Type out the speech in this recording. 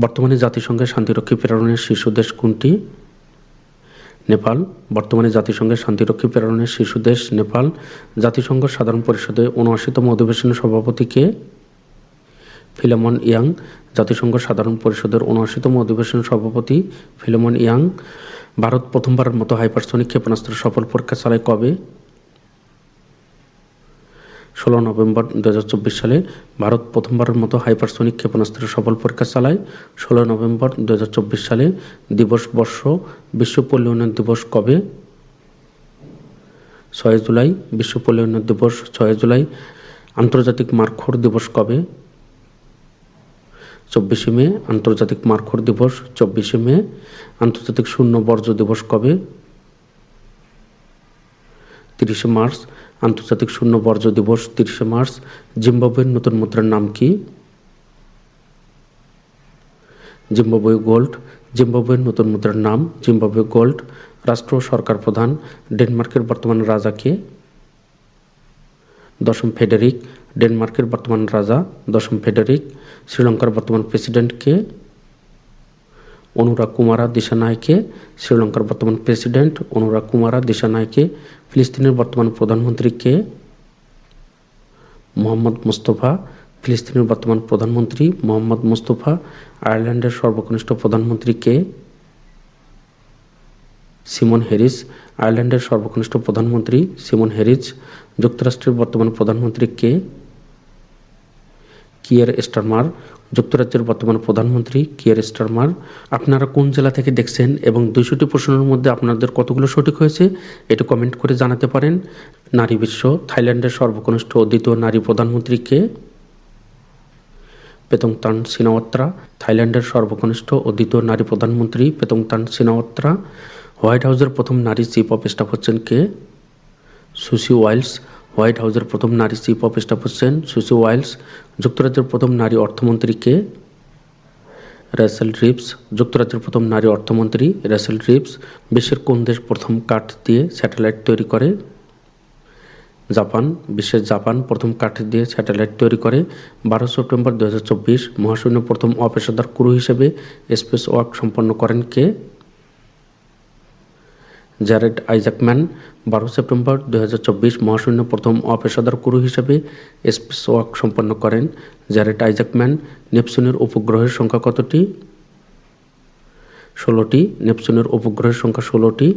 বর্তমানে জাতিসংঘের শান্তিরক্ষী প্রেরণের শীর্ষ দেশ কোনটি? নেপাল। বর্তমানে জাতিসংঘের শান্তিরক্ষী প্রেরণের শীর্ষ দেশ নেপাল। জাতিসংঘ সাধারণ পরিষদে ৭৯তম অধিবেশনের সভাপতি কে? Philemon young. জাতিসংঘ সাধারণ পরিষদের ৭৯তম অধিবেশনের সভাপতি ফিলেমন ইয়াং। ভারত প্রথমবারের মতো হাইপারসনিক ক্ষেপণাস্ত্রের সফল পরীক্ষা চালায় কবে? ১৬ নভেম্বর ২০২৪ সালে ভারত প্রথমবারের মতো হাইপারসনিক ক্ষেপণাস্ত্রের সফল পরীক্ষা চালায়। ১৬ নভেম্বর ২০২৪ সালে দিবস বর্ষ। বিশ্ব পল্লী উন্নয়ন দিবস কবে? ৬ জুলাই। বিশ্ব পল্লী উন্নয়ন দিবস ৬ জুলাই। আন্তর্জাতিক মারখোর দিবস কবে? ২৪শে মে। আন্তর্জাতিক মারখোর দিবস ২৪শে মে। আন্তর্জাতিক শূন্য বর্জ্য দিবস কবে? ৩০শে মার্চ। আন্তর্জাতিক শূন্য বর্জ্য দিবস ৩০শে মার্চ। জিম্বাবুয়ের নতুন মুদ্রার নাম কি? Zimbabwe gold. জিম্বাবুয়ের নতুন মুদ্রার নাম জিম্বাবুয়ে গোল্ড। রাষ্ট্র ও সরকার প্রধান ডেনমার্কের বর্তমান রাজা কে? ১০ম ফেডেরিক। ডেনমার্কের বর্তমান রাজা ১০ম ফেডেরিক। শ্রীলঙ্কার বর্তমান প্রেসিডেন্ট কে? অনুরা কুমারা দিশানায়কে। শ্রীলঙ্কার বর্তমান প্রেসিডেন্ট অনুরা কুমারা দিশানায়কে। ফিলিস্তিনের বর্তমান প্রধানমন্ত্রী কে? মোহাম্মদ মুস্তফা। ফিলিস্তিনের বর্তমান প্রধানমন্ত্রী মোহাম্মদ মুস্তফা। আয়ারল্যান্ডের সর্বকনিষ্ঠ প্রধানমন্ত্রী কে? Simon Harris. আয়ারল্যান্ডের সর্বকনিষ্ঠ প্রধানমন্ত্রী সিমন হ্যারিস। যুক্তরাষ্ট্রের বর্তমান প্রধানমন্ত্রী কে? Keir Starmer. যুক্তরাজ্যের বর্তমান প্রধানমন্ত্রী কিয়ার স্টারমার। আপনারা কোন জেলা থেকে দেখছেন এবং ২০০টি প্রশ্নের মধ্যে আপনাদের কতগুলো সঠিক হয়েছে এটি কমেন্ট করে জানাতে পারেন। নারী বিশ্ব। থাইল্যান্ডের সর্বকনিষ্ঠ ও দ্বিতীয় নারী প্রধানমন্ত্রী কে? পেতংতান সিনাওয়াত্রা। থাইল্যান্ডের সর্বকনিষ্ঠ ও দ্বিতীয় নারী প্রধানমন্ত্রী পেতংতান সিনাওয়াত্রা। হোয়াইট হাউসের প্রথম নারী চিফ অফ স্টাফ হচ্ছেন কে? সুসি ওয়াইলস। হোয়াইট হাউসের প্রথম নারী চিফ অফ স্টাফ হচ্ছেন সুসি ওয়াইলস। যুক্তরাজ্যের প্রথম নারী অর্থমন্ত্রী কে? Rachel Reeves. যুক্তরাজ্যের প্রথম নারী অর্থমন্ত্রী রেচেল রিভস। বিশ্বের কোন দেশ প্রথম কাঠ দিয়ে স্যাটেলাইট তৈরি করে? জাপান। বিশ্বের জাপান প্রথম কাঠ দিয়ে স্যাটেলাইট তৈরি করে। ১২ সেপ্টেম্বর ২০২৪ মহাশূন্যে প্রথম অপেশাদার ক্রু হিসেবে স্পেস ওয়াক সম্পন্ন করেন কে? জ্যারেড আইজাকম্যান। ১২ সেপ্টেম্বর ২০২৪ মহাশূন্যে প্রথম অপেশাদার ক্রু হিসেবে স্পেস ওয়াক সম্পন্ন করেন জ্যারেড আইজাকম্যান। নেপচুনের উপগ্রহের সংখ্যা কতটি? ১৬টি। নেপচুনের উপগ্রহের সংখ্যা ১৬টি।